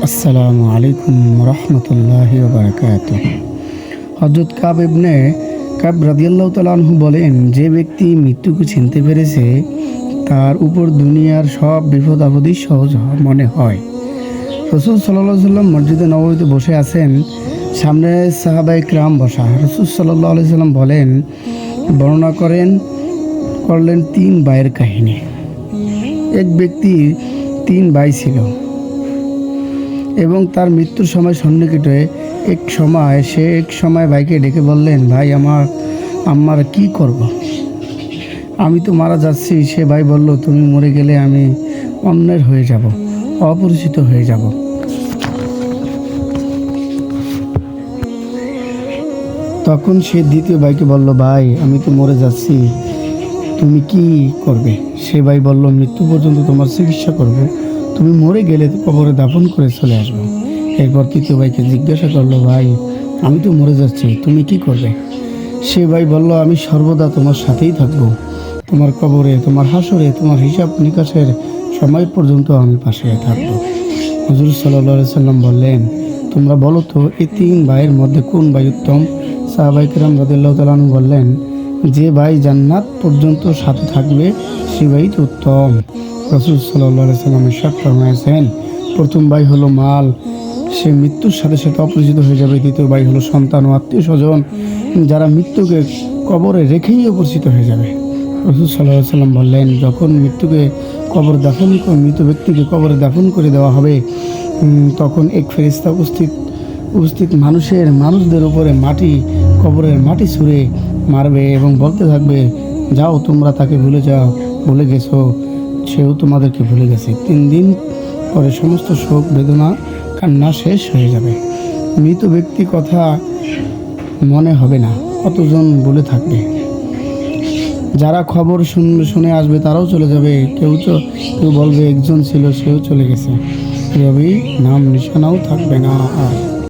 আসসালামু আলাইকুম রহমতুল্লাহি ওয়া বারাকাতুহু। হযরত কাব ইবনে কাব রাদিয়াল্লাহু তাআলা আনহু বলেন, যে ব্যক্তি মৃত্যুকে চিনতে পেরেছে তার উপর দুনিয়ার সব বিপদ আপদই সহজ মনে হয়। রাসূল সাল্লাল্লাহু আলাইহি সাল্লাম মসজিদে নববীতে বসে আছেন, সামনে সাহাবায়ে কিরাম বসা। রাসূল সাল্লাল্লাহু আলাইহি সাল্লাম বর্ণনা করলেন 3 ভাইয়ের কাহিনী। এক ব্যক্তির 3 ভাই ছিল এবং তার মৃত্যুর সময় সন্নিকটে এক সময় ভাইকে ডেকে বললেন, ভাই আমার কি করব, আমি তো মারা যাচ্ছি। সে ভাই বলল, তুমি মরে গেলে আমি অন্যের হয়ে যাব, অপরিচিত হয়ে যাব। তখন সে দ্বিতীয় ভাইকে বলল, ভাই আমি তো মরে যাচ্ছি, তুমি কি করবে? সে ভাই বলল, মৃত্যু পর্যন্ত তোমার চিকিৎসা করব, তুমি মরে গেলে কবরে দাফন করে চলে আসবো। এরপর তৃতীয় ভাইকে জিজ্ঞাসা করলো, ভাই আমি তো মরে যাচ্ছি, তুমি কি করবে? সে ভাই বলল, আমি সর্বদা তোমার সাথেই থাকবো, তোমার কবরে, তোমার হাসরে, তোমার হিসাব নিকাশের সময় পর্যন্ত আমি পাশে থাকবো। হুজুর সাল্লাল্লাহু আলাইহি সাল্লাম বললেন, তোমরা বলো তো এই 3 ভাইয়ের মধ্যে কোন ভাই উত্তম? সাহাবায়ে কিরাম রাদিয়াল্লাহু তাআলা আনহু বললেন, যে ভাই জান্নাত পর্যন্ত সাথে থাকবে সে ভাই তো উত্তম। রাসূল সাল্লাল্লাহু আলাইহি সাল্লাম ইরশাদ ফরমায়েছেন, প্রথম ভাই হলো মাল, সে মৃত্যুর সাথে সাথে অপরিচিত হয়ে যাবে। দ্বিতীয় ভাই হলো সন্তান ও আত্মীয় স্বজন, যারা মৃত্যুকে কবরে রেখেই অপরিচিত হয়ে যাবে। রাসূল সাল্লাল্লাহু আলাইহি সাল্লাম বললেন, যখন মৃত ব্যক্তিকে কবরে দাফন করে দেওয়া হবে, তখন এক ফেরেশতা উপস্থিত মানুষদের উপরে কবরের মাটি ছুঁড়ে মারবে এবং বলতে থাকবে, যাও তোমরা তাকে ভুলে গেছো, সেও তোমাদেরকে ভুলে গেছে। 3 দিন পরে সমস্ত শোক বেদনা কান্না শেষ হয়ে যাবে। মৃত ব্যক্তি কথা মনে হবে না, কতজন বলে থাকবে। যারা খবর শুনে আসবে তারাও চলে যাবে। কেউ বলবে একজন ছিল, সেও চলে গেছে। এভাবেই নাম নিশানাও থাকবে না।